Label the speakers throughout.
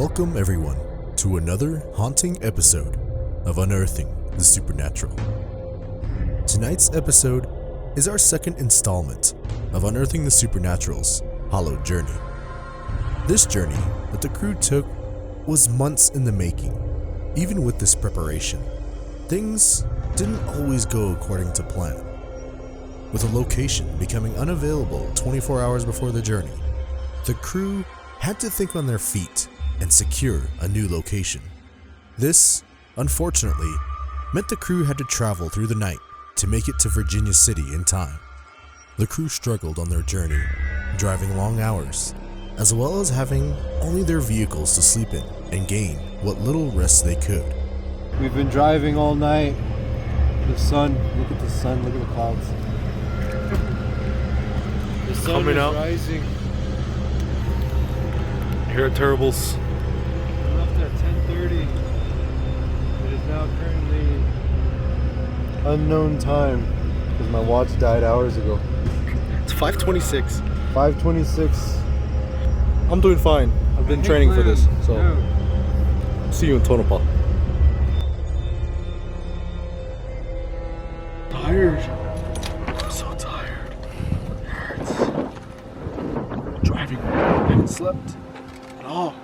Speaker 1: Welcome everyone to another haunting episode of Unearthing the Supernatural. Tonight's episode is our second installment of Unearthing the Supernatural's Hallowed Journey. This journey that the crew took was months in the making. Even with this preparation, things didn't always go according to plan. With a location becoming unavailable 24 hours before the journey, the crew had to think on their feet and secure a new location. This, unfortunately, meant the crew had to travel through the night to make it to Virginia City in time. The crew struggled on their journey, driving long hours, as well as having only their vehicles to sleep in and gain what little rest they could.
Speaker 2: We've been driving all night. The sun, look at the sun, look at the clouds. The sun
Speaker 3: Coming
Speaker 2: is
Speaker 3: up.
Speaker 2: rising.
Speaker 3: Here at Terrible's.
Speaker 2: We left at 10:30. It is now currently unknown time because my watch died hours ago.
Speaker 3: It's 5:26.
Speaker 2: 5:26.
Speaker 3: I'm doing fine. I've been training for this, so see you in Tonopah. Tired. I'm so tired. It hurts. Driving. I haven't slept at all.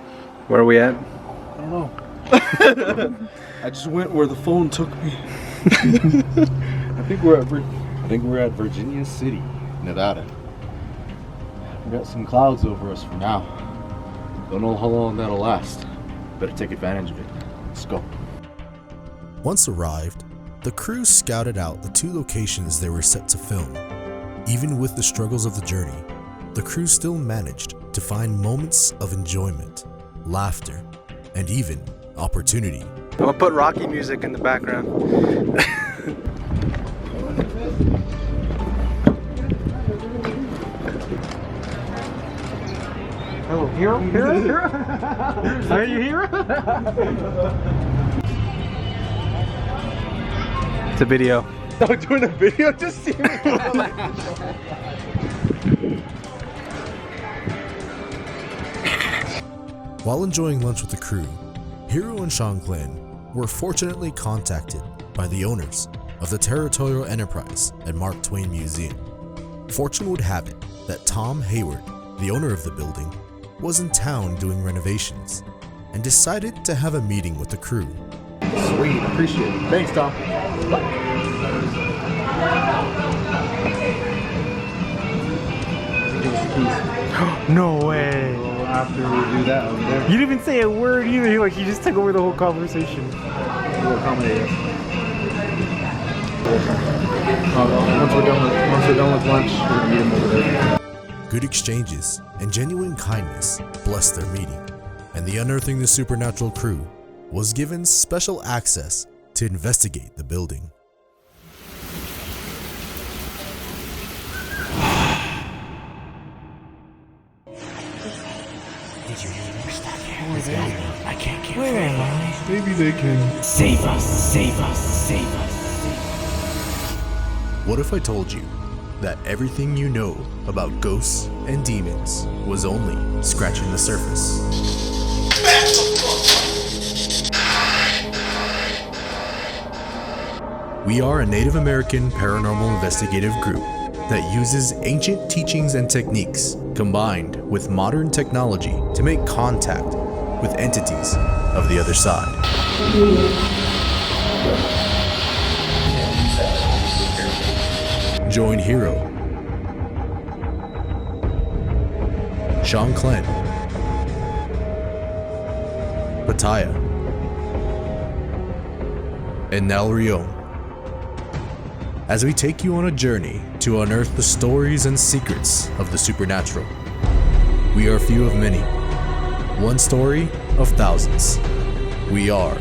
Speaker 4: Where are we at?
Speaker 3: I don't know. I just went where the phone took me. I think we're at Virginia City, Nevada. We got some clouds over us for now. Don't know how long that'll last. Better take advantage of it. Let's go.
Speaker 1: Once arrived, the crew scouted out the two locations they were set to film. Even with the struggles of the journey, the crew still managed to find moments of enjoyment, laughter, and even opportunity.
Speaker 4: I'm gonna put Rocky music in the background.
Speaker 2: Oh, hero? Are you hero?
Speaker 4: It's a video.
Speaker 2: I'm doing a video, just see me.
Speaker 1: While enjoying lunch with the crew, Hero and Sean Glenn were fortunately contacted by the owners of the Territorial Enterprise at Mark Twain Museum. Fortune would have it that Tom Hayward, the owner of the building, was in town doing renovations and decided to have a meeting with the crew.
Speaker 3: Sweet, appreciate it. Thanks, Tom.
Speaker 4: No way.
Speaker 2: After we do that, I'm there.
Speaker 4: You didn't even say a word either. Like, you just took over the whole conversation.
Speaker 2: We'll accommodate us.
Speaker 3: Once we're done with lunch, we're gonna meet him over there.
Speaker 1: Good exchanges and genuine kindness blessed their meeting, and the Unearthing the Supernatural crew was given special access to investigate the building.
Speaker 5: Did you hear we're stuck here? Let's go. I can't get
Speaker 3: Where am I? Maybe they can.
Speaker 5: Save us, save us, save us.
Speaker 1: What if I told you that everything you know about ghosts and demons was only scratching the surface? We are a Native American paranormal investigative group that uses ancient teachings and techniques combined with modern technology to make contact with entities of the other side. Join Hero, Sean Glenn, Pataya, and Nell Rion as we take you on a journey to unearth the stories and secrets of the supernatural. We are few of many, one story of thousands. We are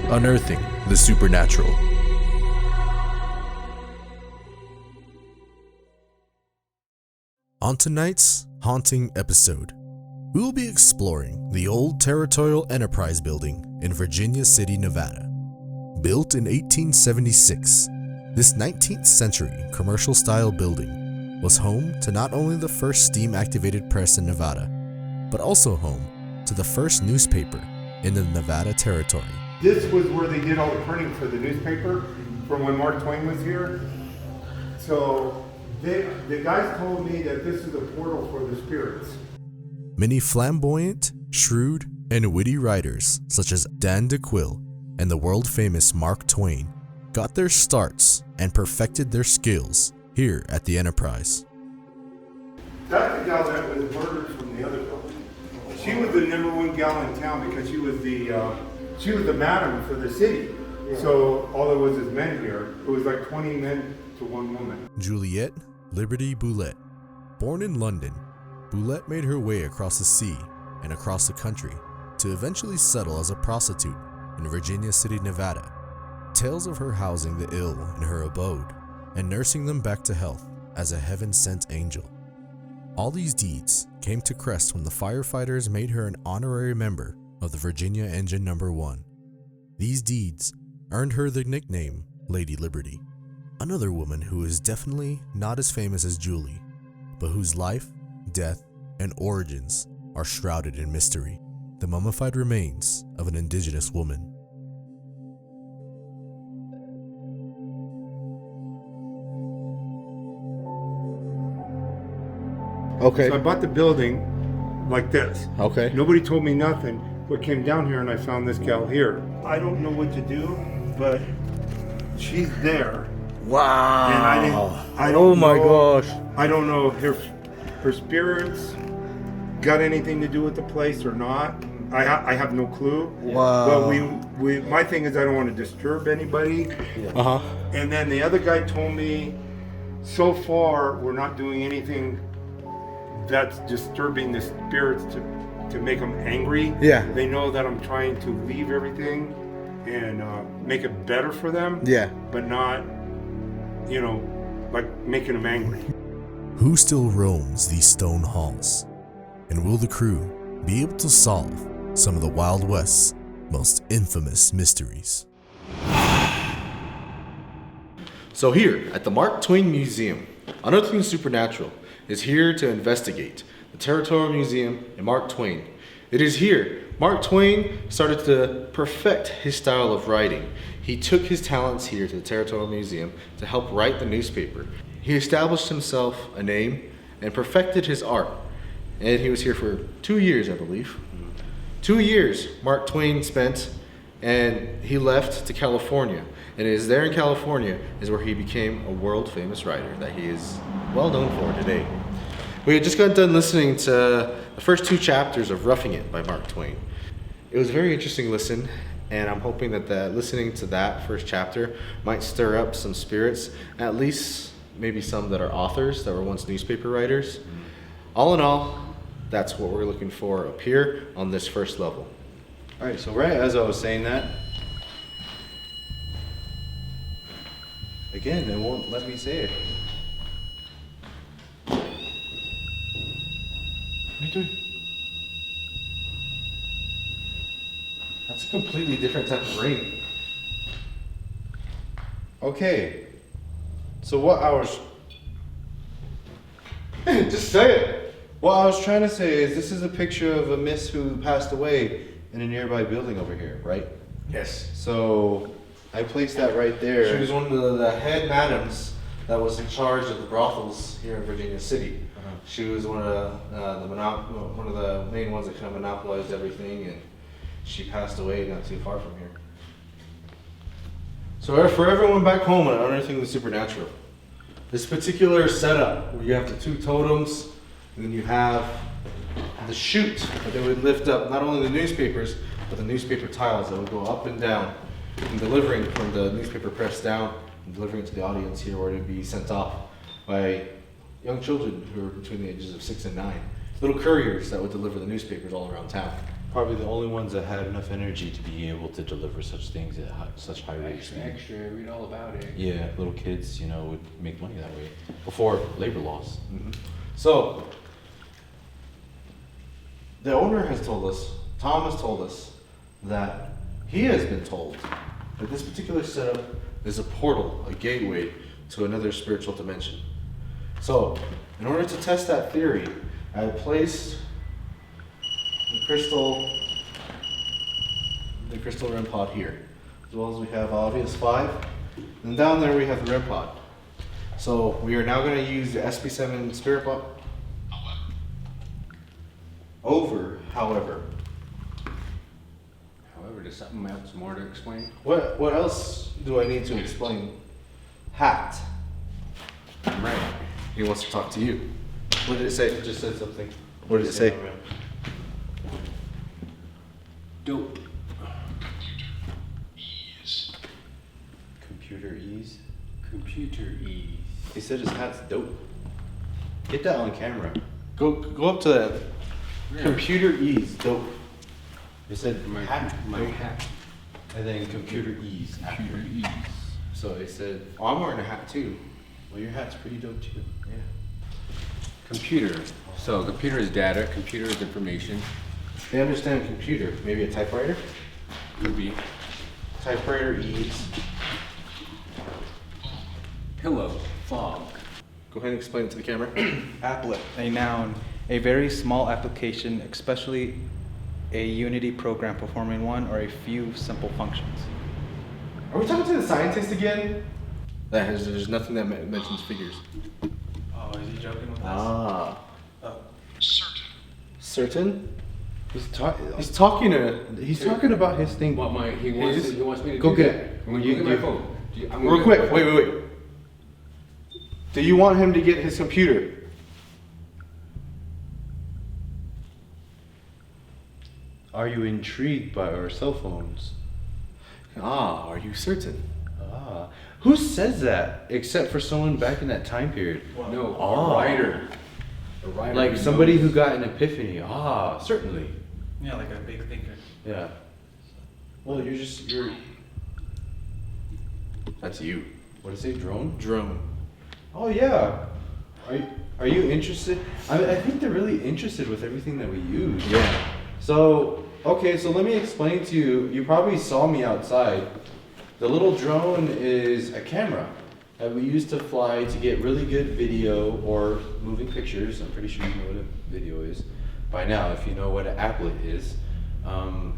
Speaker 1: Unearthing the Supernatural. On tonight's haunting episode, we will be exploring the Old Territorial Enterprise Building in Virginia City, Nevada. Built in 1876, this 19th century commercial-style building was home to not only the first steam-activated press in Nevada, but also home to the first newspaper in the Nevada Territory.
Speaker 6: This was where they did all the printing for the newspaper from when Mark Twain was here. So the guys told me that this is a portal for the spirits.
Speaker 1: Many flamboyant, shrewd, and witty writers such as Dan De Quille and the world-famous Mark Twain got their starts and perfected their skills here at the Enterprise.
Speaker 6: That's the gal that was murdered from the other building. She was the #1 gal in town because she was the madam for the city. So all there was is men here. It was like 20 men to 1 woman.
Speaker 1: Juliette Liberty Boulette. Born in London, Boulette made her way across the sea and across the country to eventually settle as a prostitute in Virginia City, Nevada. Tales of her housing the ill in her abode and nursing them back to health as a heaven-sent angel. All these deeds came to crest when the firefighters made her an honorary member of the Virginia Engine No. 1. These deeds earned her the nickname Lady Liberty. Another woman who is definitely not as famous as Julie, but whose life, death, and origins are shrouded in mystery: the mummified remains of an indigenous woman.
Speaker 2: Okay.
Speaker 6: So I bought the building like this.
Speaker 2: Okay.
Speaker 6: Nobody told me nothing, but came down here and I found this gal here. I don't know what to do, but she's there.
Speaker 2: Wow.
Speaker 6: And I don't
Speaker 2: Oh my
Speaker 6: know-
Speaker 2: gosh.
Speaker 6: I don't know if her spirits got anything to do with the place or not. I have no clue.
Speaker 2: Wow.
Speaker 6: But my thing is I don't want to disturb anybody.
Speaker 2: Uh-huh.
Speaker 6: And then the other guy told me, so far we're not doing anything that's disturbing the spirits to make them angry.
Speaker 2: Yeah.
Speaker 6: They know that I'm trying to leave everything and make it better for them.
Speaker 2: Yeah.
Speaker 6: But not, like making them angry.
Speaker 1: Who still roams these stone halls? And will the crew be able to solve some of the Wild West's most infamous mysteries?
Speaker 3: So here at the Mark Twain Museum, Unearthing the Supernatural is here to investigate the Territorial Museum and Mark Twain. It is here Mark Twain started to perfect his style of writing. He took his talents here to the Territorial Museum to help write the newspaper. He established himself a name and perfected his art. And he was here for 2 years, I believe. 2 years Mark Twain spent, and he left to California. And it is there in California is where he became a world famous writer that he is well known for today. We had just got done listening to the first 2 chapters of Roughing It by Mark Twain. It was a very interesting listen, and I'm hoping that listening to that first chapter might stir up some spirits, at least maybe some that are authors that were once newspaper writers. All in all, that's what we're looking for up here on this first level.
Speaker 2: All right, so right as I was saying that, again, it won't let me say it.
Speaker 3: What are you doing? That's a completely different type of rain.
Speaker 2: Okay. So what I was
Speaker 3: Just say it.
Speaker 2: what I was trying to say is this is a picture of a miss who passed away in a nearby building over here, right?
Speaker 3: Yes.
Speaker 2: So I placed that right there.
Speaker 3: She was one of the head madams that was in charge of the brothels here in Virginia City. She was one of the main ones that kind of monopolized everything, and she passed away not too far from here. So for everyone back home at Unearthing the Supernatural, this particular setup where you have the 2 totems, and then you have the chute that they would lift up not only the newspapers, but the newspaper tiles that would go up and down, and delivering from the newspaper press down and delivering to the audience here where it would be sent off by young children who were between the ages of 6 and 9. Little couriers that would deliver the newspapers all around town.
Speaker 7: Probably the only ones that had enough energy to be able to deliver such things at such high rates.
Speaker 5: Extra, read all about it.
Speaker 7: Yeah, little kids, would make money that way before labor laws.
Speaker 3: So, the owner has told us, Tom has told us, that he has been told that this particular setup is a portal, a gateway to another spiritual dimension. So, in order to test that theory, I placed the crystal REM pod here, as well as we have obvious 5, and down there we have the REM pod. So we are now going to use the SP7 spirit pod. However,
Speaker 7: There's something else more to explain.
Speaker 3: what else do I need to explain? Hat.
Speaker 7: Right.
Speaker 3: He wants to talk to you. What did it say? It just said something. What did it
Speaker 7: say?
Speaker 3: say?
Speaker 7: Dope. Computer ease. Computer ease.
Speaker 3: He said his hat's dope. Get that on camera. Go up to that.
Speaker 7: Yeah.
Speaker 3: Computer ease, dope. It said
Speaker 7: My
Speaker 3: hat,
Speaker 7: hat.
Speaker 3: and then computer ease.
Speaker 7: Computer ease.
Speaker 3: So it said, oh, I'm wearing a hat too. Well, your hat's pretty dope too. Yeah.
Speaker 7: Computer. So computer is data. Computer is information.
Speaker 3: They understand computer. Maybe a typewriter?
Speaker 7: Could be.
Speaker 3: Typewriter ease.
Speaker 7: Pillow. Fog.
Speaker 3: Go ahead and explain it to the camera. Applet.
Speaker 8: A noun, a very small application, especially a Unity program performing one or a few simple functions.
Speaker 3: Are we talking to the scientist again? There's nothing that mentions figures.
Speaker 8: Oh, is he joking with us?
Speaker 3: Ah.
Speaker 8: Oh.
Speaker 3: Certain? He's talking about his thing.
Speaker 7: What he wants me to
Speaker 3: Go
Speaker 7: do
Speaker 3: get
Speaker 7: that.
Speaker 3: it.
Speaker 7: I'm gonna get my phone. I'm gonna
Speaker 3: Real
Speaker 7: get
Speaker 3: quick,
Speaker 7: my phone.
Speaker 3: wait. Do you want him to get his computer? Are you intrigued by our cell phones? Ah, are you certain? Ah. Who says that except for someone back in that time period?
Speaker 7: No,
Speaker 3: Oh.
Speaker 7: a writer. A writer.
Speaker 3: Like somebody who got an epiphany. Ah, certainly.
Speaker 8: Yeah, like a big thinker.
Speaker 3: Yeah. Well, you're. That's you. What does it say? Drone? Drone. Oh yeah. Are you interested? I think they're really interested with everything that we use. Yeah. So let me explain to you. You probably saw me outside. The little drone is a camera that we use to fly to get really good video or moving pictures. I'm pretty sure you know what a video is by now if you know what an applet is.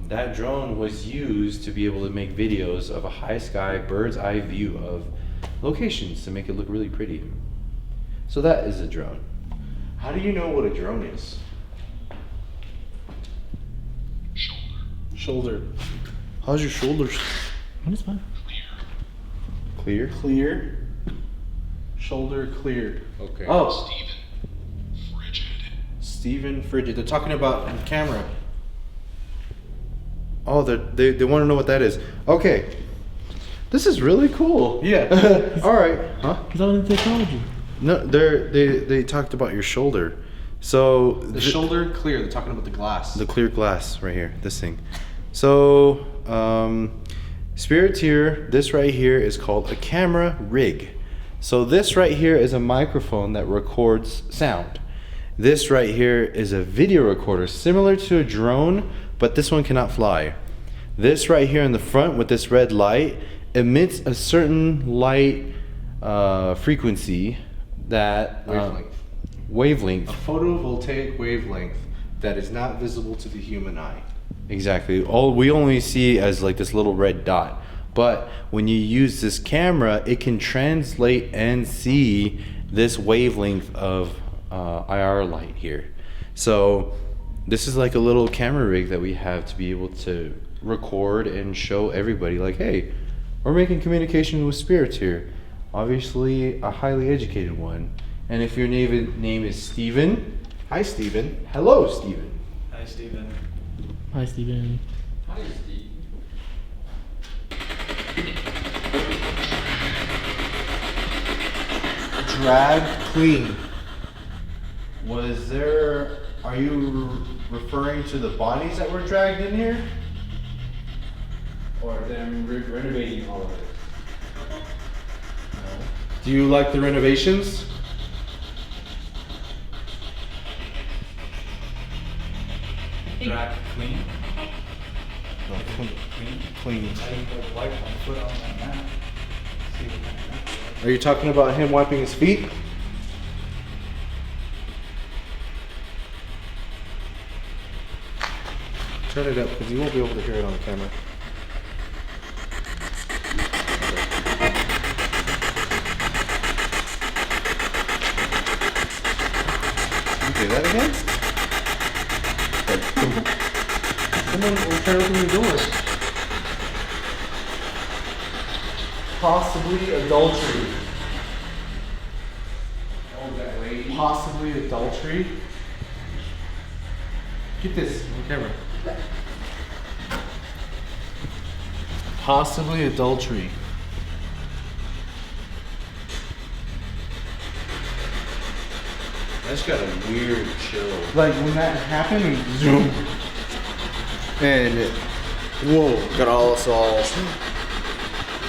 Speaker 3: That drone was used to be able to make videos of a high sky bird's eye view of locations to make it look really pretty. So that is a drone. How do you know what a drone is? Shoulder. How's your shoulders?
Speaker 4: It's fine.
Speaker 3: Clear. Clear. Shoulder cleared.
Speaker 7: Okay.
Speaker 3: Oh. Steven Frigid. They're talking about on camera. Oh, they want to know what that is. Okay. This is really cool. Yeah. All right. Huh?
Speaker 4: It's all in technology.
Speaker 3: No, they talked about your shoulder. So
Speaker 7: The shoulder clear. They're talking about the glass.
Speaker 3: the clear glass right here, this thing. So Spirit's here. This right here is called a camera rig. So this right here is a microphone that records sound. This right here is a video recorder similar to a drone, but this one cannot fly. This right here in the front with this red light emits a certain light frequency that wavelength. A photovoltaic wavelength that is not visible to the human eye. Exactly. All we only see as like this little red dot. But when you use this camera, it can translate and see this wavelength of IR light here. So this is like a little camera rig that we have to be able to record and show everybody like, hey, we're making communication with spirits here. Obviously a highly educated one. And if your name is Steven, hi Steven. Hello Steven.
Speaker 8: Hi, Steven.
Speaker 4: Hi, Steven.
Speaker 7: Hi, Steve.
Speaker 3: Drag clean. Are you referring to the bodies that were dragged in here?
Speaker 7: Or them renovating all of it.
Speaker 3: Do you like the renovations?
Speaker 8: Drag clean.
Speaker 3: Clean.
Speaker 8: I think the wipe my foot on that mat. See what kind of mat it was.
Speaker 3: Are you talking about him wiping his feet?
Speaker 2: Turn it up because you won't be able to hear it on camera.
Speaker 3: Say that again?
Speaker 2: Someone will try to open the door. Possibly adultery.
Speaker 3: Oh, that lady.
Speaker 2: Possibly adultery. Get this on camera. Possibly adultery.
Speaker 3: That's got a weird chill.
Speaker 2: Like when that happened, and zoom. And whoa, got all us all.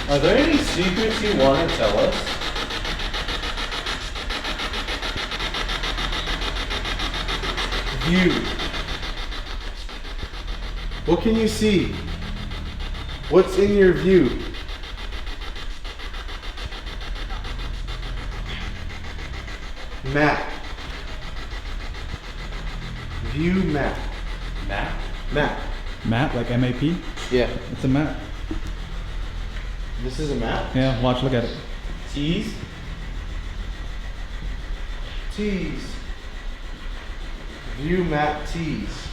Speaker 3: Are there any secrets you want to tell us?
Speaker 2: View. What can you see? What's in your view? Map. View map.
Speaker 3: Map?
Speaker 2: Map.
Speaker 8: Map, like MAP?
Speaker 2: Yeah.
Speaker 8: It's a map.
Speaker 2: This is a map.
Speaker 8: Yeah, watch, look at it.
Speaker 2: T's. T's. View map T's.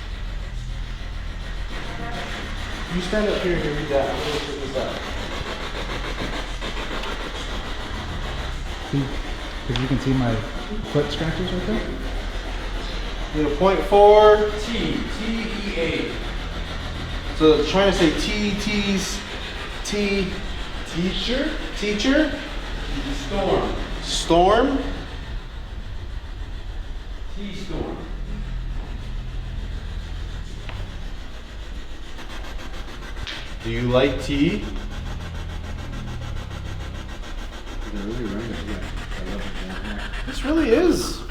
Speaker 2: You stand up here and read that. I'm gonna check this out.
Speaker 8: See, because you can see my foot scratches right there.
Speaker 2: I'm gonna point for T. T-E-A. So it's trying to say T, T's, T. Teacher? Teacher?
Speaker 3: Storm.
Speaker 2: Storm?
Speaker 3: T-storm.
Speaker 2: Do you like tea?
Speaker 3: They're really running it, yeah. I love it.
Speaker 2: This really is.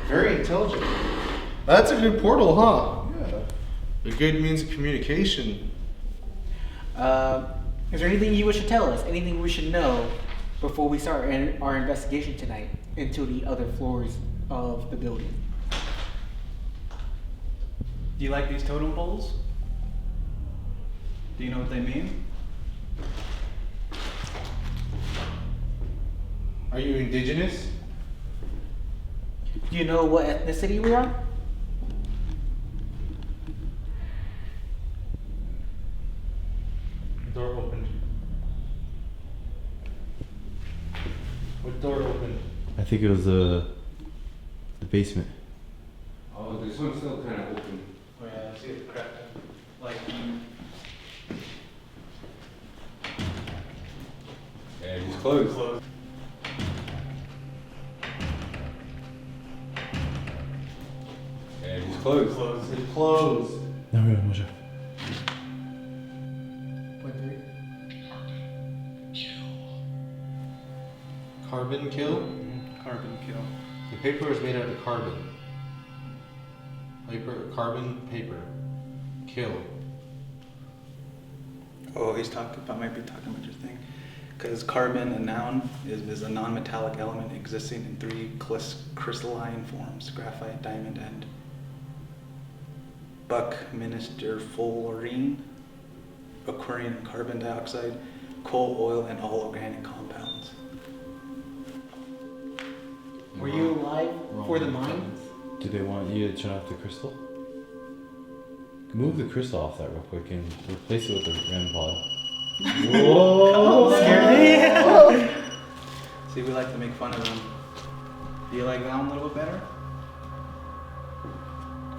Speaker 2: Very intelligent. That's a good portal, huh? Yeah. A good means of communication.
Speaker 9: Is there anything you wish to tell us? Anything we should know before we start our investigation tonight into the other floors of the building?
Speaker 8: Do you like these totem poles? Do you know what they mean?
Speaker 2: Are you indigenous?
Speaker 9: Do you know what ethnicity we are?
Speaker 2: Door opened. What door opened?
Speaker 7: I think it was the basement.
Speaker 3: Oh, this one's still kind of open.
Speaker 8: Oh yeah, I see it cracked. Like,
Speaker 3: And he's closed. And he's closed.
Speaker 2: It's closed.
Speaker 7: No, może.
Speaker 2: Carbon kill?
Speaker 8: carbon kill.
Speaker 2: The paper is made out of carbon. Carbon, paper. Kill.
Speaker 8: Oh, might be talking about your thing. Because carbon, a noun, is a non-metallic element existing in three crystalline forms: graphite, diamond, and Buckminster fullerene, occurring in carbon dioxide, coal, oil, and all organic compounds.
Speaker 9: Were you alive for the mines?
Speaker 7: Do they want you to turn off the crystal? Move the crystal off that real quick and replace it with a REM pod.
Speaker 8: Whoa! Scared me. See, we like to make fun of them. Do you like that one a little bit better?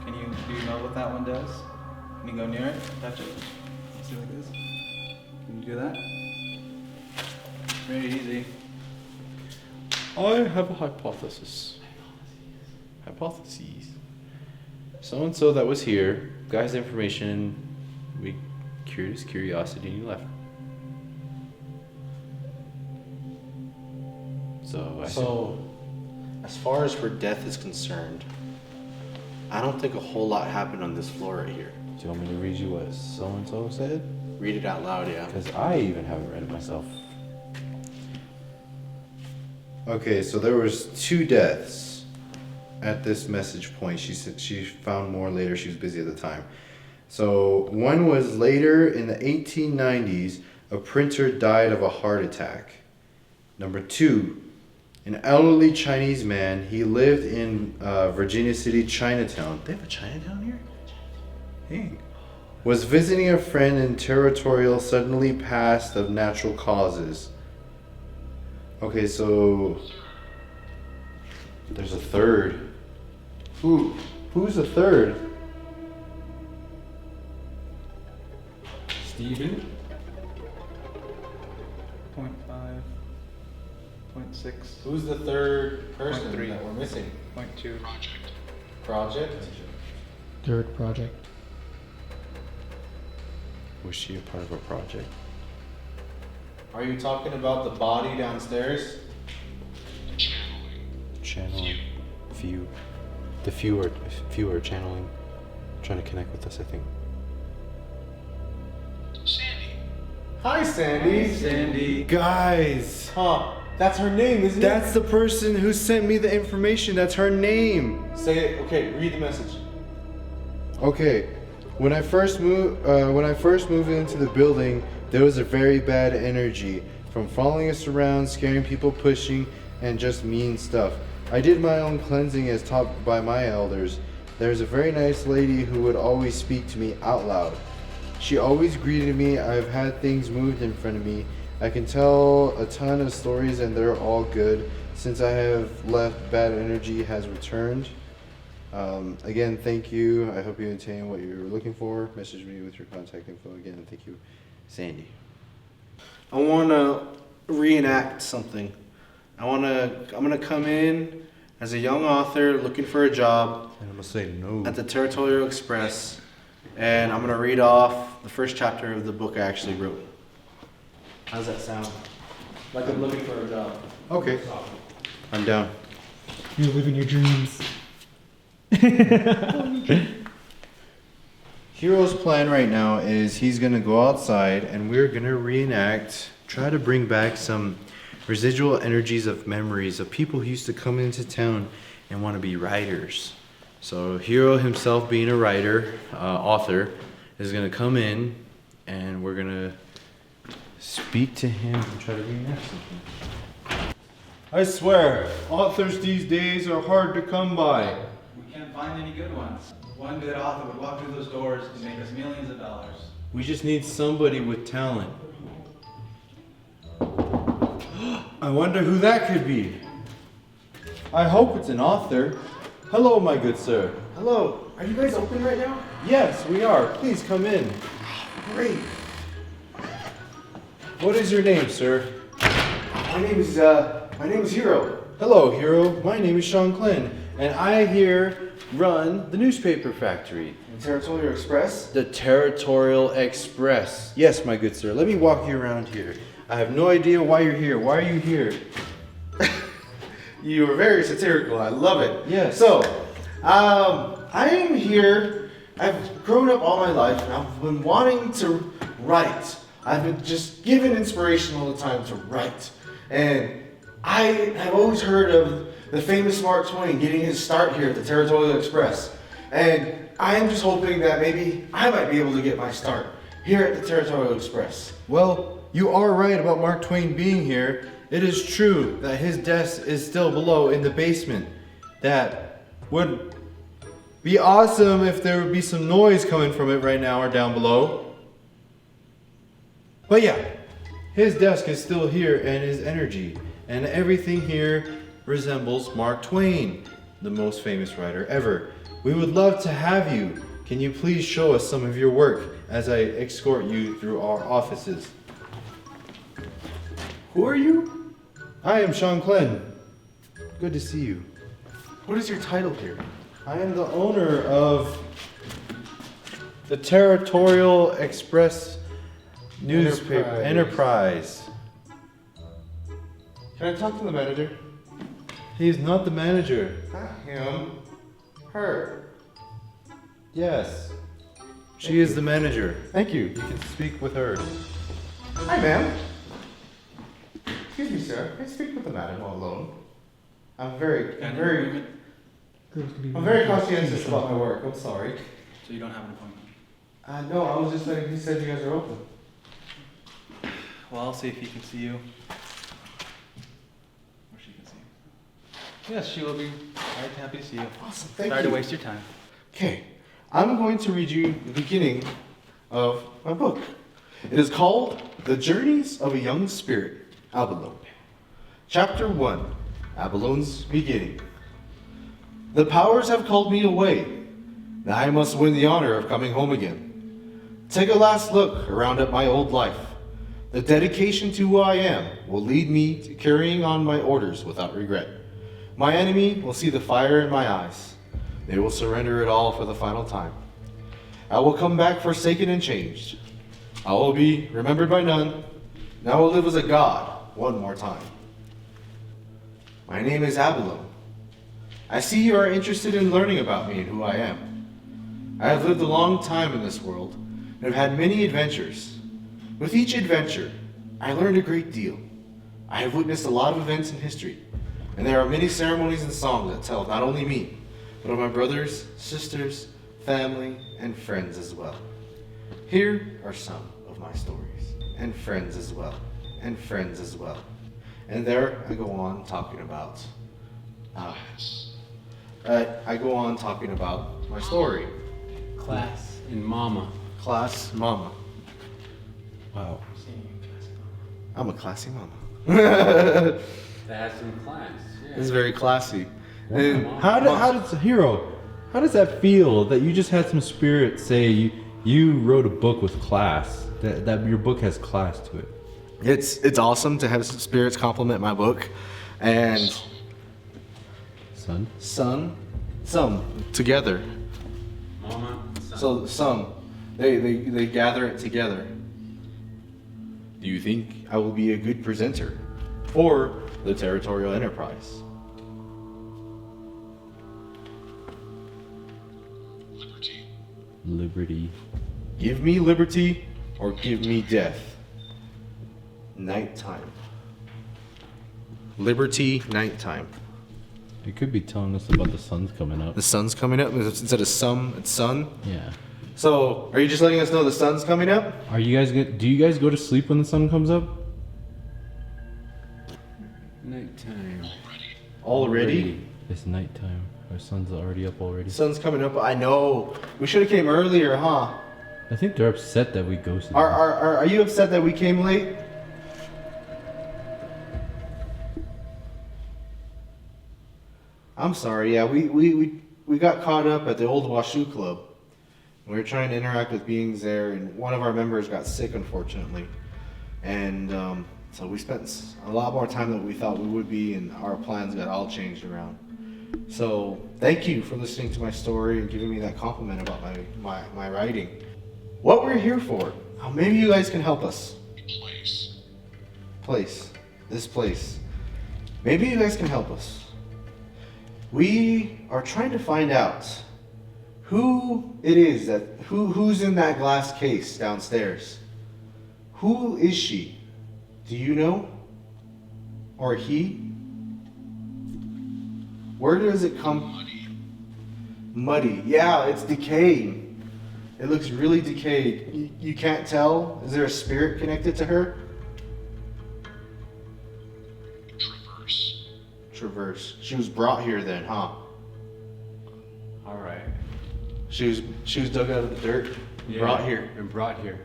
Speaker 8: Do you know what that one does? Can you go near it? Touch it. See like this? Can you do that? Very easy.
Speaker 3: I have a hypothesis. Hypotheses. So and so that was here got his information. We cured his curiosity and he left.
Speaker 2: So, as far as where death is concerned, I don't think a whole lot happened on this floor right here.
Speaker 7: Do you want me to read you what so and so said?
Speaker 2: Read it out loud, yeah.
Speaker 7: Because I even haven't read it myself.
Speaker 2: Okay, so there was 2 deaths at this message point. She said she found more later. She was busy at the time. So one was later in the 1890s, a printer died of a heart attack. Number 2, an elderly Chinese man. He lived in Virginia City, Chinatown. They have a Chinatown here? Hey. Was visiting a friend in Territorial, suddenly passed of natural causes. Okay, so there's a third. Who's the third?
Speaker 7: Steven?
Speaker 8: 0.5, 0.6,
Speaker 7: Who's the third person
Speaker 8: 0.3.
Speaker 7: that we're missing?
Speaker 8: 0.2.
Speaker 7: Project?
Speaker 4: Third project.
Speaker 2: Was she a part of a project?
Speaker 7: Are you talking about the body downstairs?
Speaker 2: Channeling. Few. The few are channeling. Trying to connect with us, I think.
Speaker 7: Hi, Sandy.
Speaker 8: Sandy.
Speaker 2: Guys!
Speaker 7: Huh. That's her name, isn't
Speaker 2: That's the person who sent me the information. That's her name.
Speaker 7: it? Say it. Okay, read the message.
Speaker 2: Okay. When I first moved into the building, there was a very bad energy from following us around, scaring people, pushing, and just mean stuff. I did my own cleansing as taught by my elders. There's a very nice lady who would always speak to me out loud. She always greeted me. I've had things moved in front of me. I can tell a ton of stories and they're all good. Since I have left, bad energy has returned. Again, thank you. I hope you obtain what you're looking for. Message me with your contact info. Again, thank you, Sandy. I want to reenact something. I'm gonna come in as a young author looking for a job.
Speaker 3: And I'm gonna say no.
Speaker 2: At the Territorial Express, and I'm gonna read off the first chapter of the book I actually wrote. How does that sound?
Speaker 7: Like I'm looking for a job.
Speaker 2: Okay, I'm down.
Speaker 4: You're living your dreams.
Speaker 2: Hero's plan right now is he's gonna go outside and we're gonna reenact, try to bring back some residual energies of memories of people who used to come into town and want to be writers. So Hero himself, being a writer, author, is gonna come in and we're gonna speak to him and try to reenact something. I swear, authors these days are hard to come by.
Speaker 8: We can't find any good ones. One good author would walk through those doors and make us millions of dollars.
Speaker 2: We just need somebody with talent. I wonder who that could be. I hope it's an author. Hello, my good sir.
Speaker 10: Hello, are you guys open right now?
Speaker 2: Yes, we are. Please come in.
Speaker 10: Great.
Speaker 2: What is your name, sir?
Speaker 10: My name is Hero.
Speaker 2: Hello, Hero. My name is Sean Klin, and I here run the newspaper factory.
Speaker 10: The Territorial Express?
Speaker 2: The Territorial Express. Yes, my good sir. Let me walk you around here. I have no idea why you're here. Why are you here?
Speaker 10: You are very satirical. I love it.
Speaker 2: Yes.
Speaker 10: So, I am here. I've grown up all my life and I've been wanting to write. I've been just given inspiration all the time to write. And I have always heard of the famous Mark Twain getting his start here at the Territorial Express. And I am just hoping that maybe I might be able to get my start here at the Territorial Express.
Speaker 2: Well, you are right about Mark Twain being here. It is true that his desk is still below in the basement. That would be awesome if there would be some noise coming from it right now or down below. But yeah, his desk is still here and his energy. And everything here resembles Mark Twain, the most famous writer ever. We would love to have you. Can you please show us some of your work as I escort you through our offices?
Speaker 10: Who are you?
Speaker 2: I am Sean Klin. Good to see you.
Speaker 10: What is your title here?
Speaker 2: I am the owner of the Territorial Express newspaper Enterprise.
Speaker 10: Can I talk to the manager?
Speaker 2: He is not the manager.
Speaker 10: Him. Her.
Speaker 2: Yes. She is the manager.
Speaker 10: Thank you.
Speaker 2: You can speak with her.
Speaker 10: Hi, ma'am. Excuse me, sir. Can I speak with the madam while alone? I'm very.
Speaker 4: Girls can be
Speaker 10: I'm very conscientious about my work. I'm sorry.
Speaker 8: So you don't have an appointment?
Speaker 10: No, I was just letting. He said you guys are open.
Speaker 8: Well, I'll see if he can see you. Or she can see you. Yes, she will be right happy to see you.
Speaker 10: Awesome, thank
Speaker 8: Sorry
Speaker 10: you.
Speaker 8: to waste your time.
Speaker 10: Okay, I'm going to read you the beginning of my book. It is called The Journeys of a Young Spirit, Abalone. Chapter 1, Abalone's Beginning. The powers have called me away. Now I must win the honor of coming home again. Take a last look around at my old life. The dedication to who I am will lead me to carrying on my orders without regret. My enemy will see the fire in my eyes. They will surrender it all for the final time. I will come back forsaken and changed. I will be remembered by none. And I will live as a god one more time. My name is Abalone. I see you are interested in learning about me and who I am. I have lived a long time in this world and have had many adventures. With each adventure, I learned a great deal. I have witnessed a lot of events in history, and there are many ceremonies and songs that tell of not only me, but of my brothers, sisters, family, and friends as well. Here are some of my stories, and friends as well, and friends as well. And there I go on talking about, my story.
Speaker 7: Class and mama.
Speaker 10: Class, mama.
Speaker 7: Wow.
Speaker 10: I'm a classy mama.
Speaker 7: That has some class. Yeah.
Speaker 10: It's very classy. And
Speaker 7: How does Hero? How does that feel that you just had some spirit say you wrote a book with class? That your book has class to it.
Speaker 10: it's awesome to have spirits compliment my book, and some together.
Speaker 7: Mama.
Speaker 10: So some they gather it together. Do you think I will be a good presenter for the Territorial Enterprise?
Speaker 7: Liberty.
Speaker 10: Give me liberty or give me death. Nighttime. Liberty, nighttime.
Speaker 7: It could be telling us about the sun's coming up.
Speaker 10: The sun's coming up. Instead of some, it's sun.
Speaker 7: Yeah.
Speaker 10: So, are you just letting us know the sun's coming up?
Speaker 7: Are you guys do you guys go to sleep when the sun comes up? Nighttime.
Speaker 10: Already?
Speaker 7: It's nighttime. Our sun's already up already.
Speaker 10: Sun's coming up. I know. We should have came earlier, huh?
Speaker 7: I think they're upset that we ghosted them.
Speaker 10: Are you upset that we came late? I'm sorry. Yeah, we got caught up at the old Washoe Club. We were trying to interact with beings there, and one of our members got sick, unfortunately. And so we spent a lot more time than we thought we would be, and our plans got all changed around. So thank you for listening to my story and giving me that compliment about my writing. What we're here for, maybe you guys can help us. This place. Maybe you guys can help us. We are trying to find out who it is who's in that glass case downstairs. Who is she? Do you know? Or he? Where does it come? Muddy. Yeah, it's decaying. It looks really decayed. You can't tell? Is there a spirit connected to her? Traverse. She was brought here then, huh?
Speaker 7: All right.
Speaker 10: She was dug out of the dirt, brought here.
Speaker 7: And brought here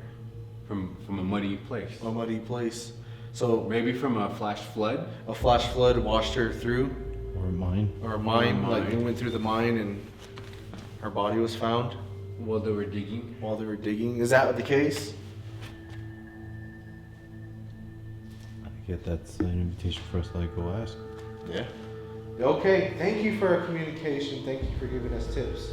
Speaker 7: from a muddy place.
Speaker 10: A muddy place. So
Speaker 7: Maybe from a flash flood.
Speaker 10: a flash flood washed her through,
Speaker 7: Or a mine.
Speaker 10: or a mine,
Speaker 7: Or a
Speaker 10: like
Speaker 7: mine.
Speaker 10: it went through the mine and her body was found
Speaker 7: While they were digging.
Speaker 10: while they were digging. Is that the case?
Speaker 7: I get that's an invitation for us to go ask.
Speaker 10: Yeah. Okay, thank you for our communication. Thank you for giving us tips.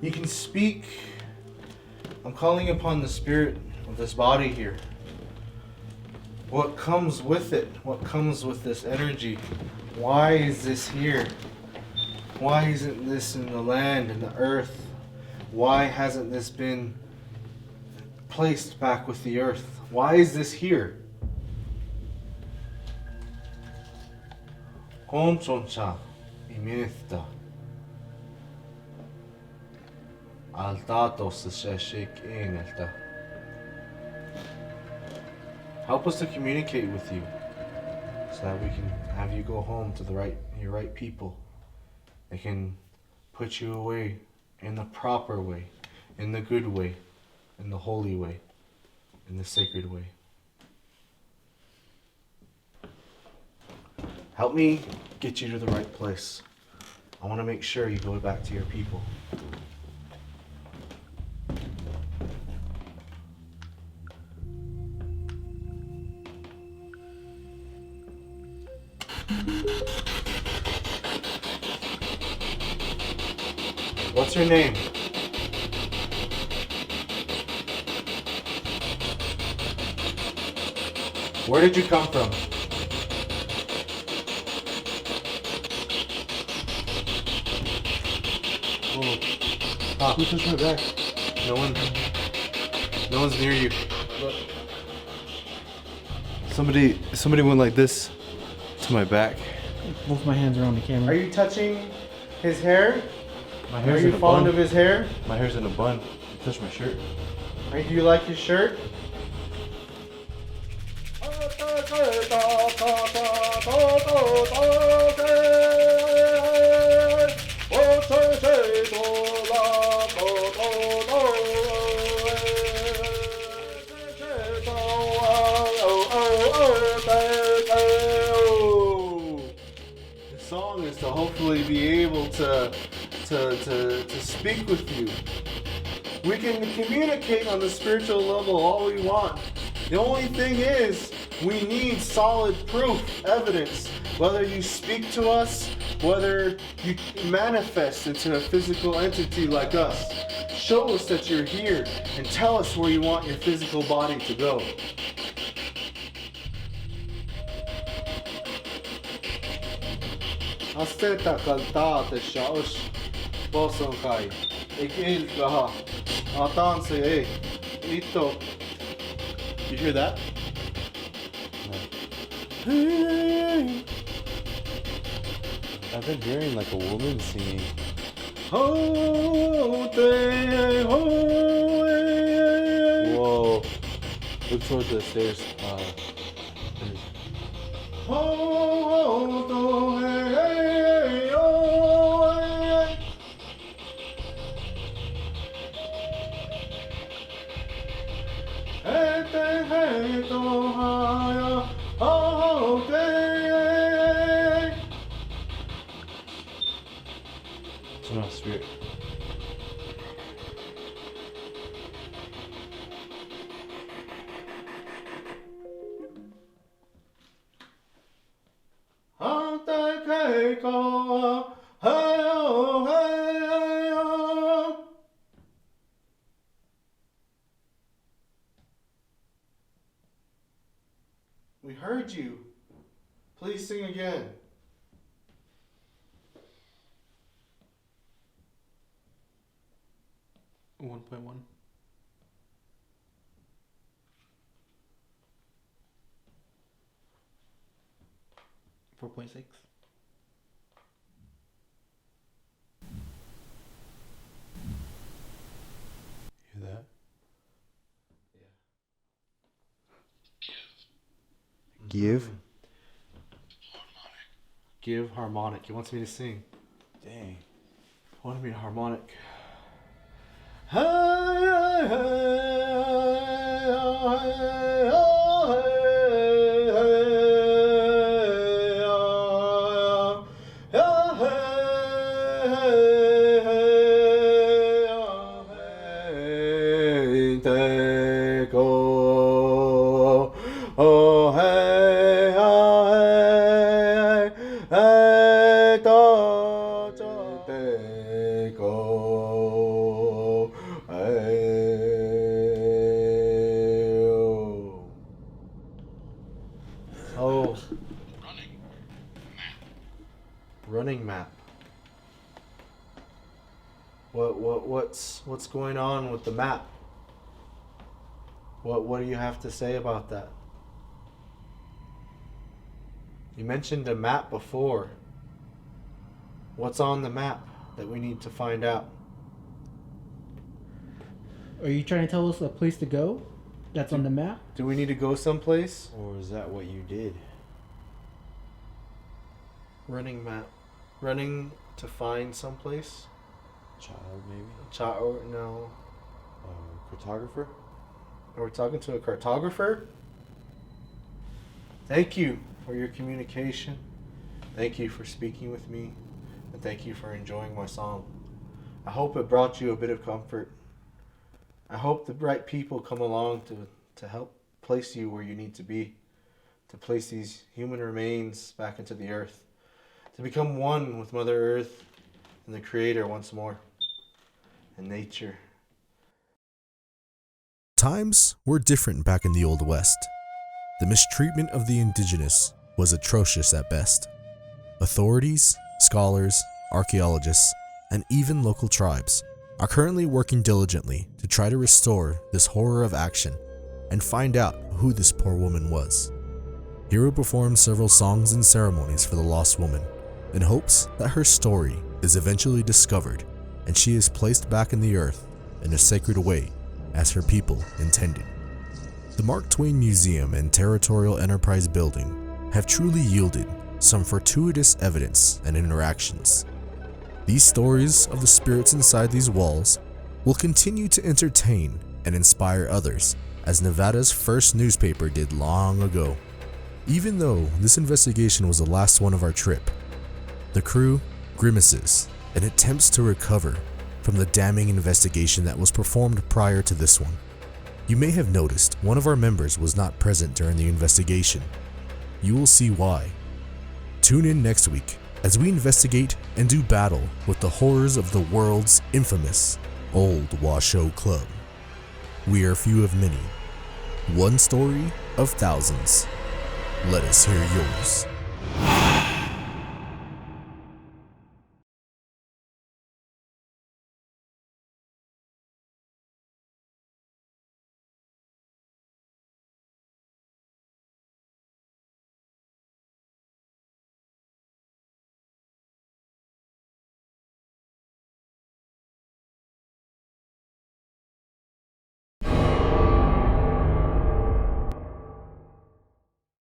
Speaker 10: You can speak. I'm calling upon the spirit this body here? What comes with it? What comes with this energy? Why is this here? Why isn't this in the land and the earth? Why hasn't this been placed back with the earth? Why is this here? Konchoncha imesta. Altatos shashik inelta. Help us to communicate with you so that we can have you go home to your right people. They can put you away in the proper way, in the good way, in the holy way, in the sacred way. Help me get you to the right place. I want to make sure you go back to your people. What's your name? Where did you come from? Oh, Pop, who touched my back? No one's near you. Look.
Speaker 2: Somebody went like this to my back.
Speaker 4: Both my hands are on the camera.
Speaker 10: Are you touching his hair?
Speaker 2: My
Speaker 10: Are
Speaker 2: hair's
Speaker 10: you
Speaker 2: in a
Speaker 10: fond
Speaker 2: bun.
Speaker 10: of his hair?
Speaker 2: My hair's in a bun. You touched my shirt.
Speaker 10: Do you like his shirt? The song is to hopefully be able to speak with you. We can communicate on the spiritual level all we want. The only thing is, we need solid proof, evidence. Whether you speak to us, whether you manifest into a physical entity like us. Show us that you're here and tell us where you want your physical body to go. Aspetta cantate shaosh boson kai. Ekil gaha. Atanse e. Ito. You hear that?
Speaker 2: I've been hearing like a woman singing.
Speaker 10: Whoa.
Speaker 2: Whoa. Look towards the stairs. It's not a spirit.
Speaker 10: We heard you. Please sing again.
Speaker 7: One point one. .6.
Speaker 2: Hear that? Give.
Speaker 10: Give harmonic. He wants me to sing.
Speaker 2: Dang.
Speaker 10: He wanted me to harmonic.
Speaker 2: Running map. What's going on with the map? What do you have to say about that? You mentioned a map before. What's on the map that we need to find out?
Speaker 4: Are you trying to tell us a place to go that's on the map?
Speaker 2: Do we need to go someplace?
Speaker 3: Or is that what you did?
Speaker 2: Running map. Running to find someplace?
Speaker 3: Child, maybe?
Speaker 2: Child, no.
Speaker 3: Cartographer?
Speaker 2: Are we talking to a cartographer? Thank you for your communication. Thank you for speaking with me. And thank you for enjoying my song. I hope it brought you a bit of comfort. I hope the right people come along to help place you where you need to be. To place these human remains back into the earth. To become one with Mother Earth and the Creator once more. And nature.
Speaker 1: Times were different back in the Old West. The mistreatment of the indigenous was atrocious at best. Authorities, scholars, archaeologists, and even local tribes are currently working diligently to try to restore this horror of action and find out who this poor woman was. Hero performs several songs and ceremonies for the lost woman in hopes that her story is eventually discovered and she is placed back in the earth in a sacred way as her people intended. The Mark Twain Museum and Territorial Enterprise Building have truly yielded some fortuitous evidence and interactions. These stories of the spirits inside these walls will continue to entertain and inspire others, as Nevada's first newspaper did long ago. Even though this investigation was the last one of our trip, the crew grimaces and attempts to recover from the damning investigation that was performed prior to this one. You may have noticed one of our members was not present during the investigation. You will see why. Tune in next week as we investigate and do battle with the horrors of the world's infamous Old Washoe Club. We are few of many, one story of thousands. Let us hear yours.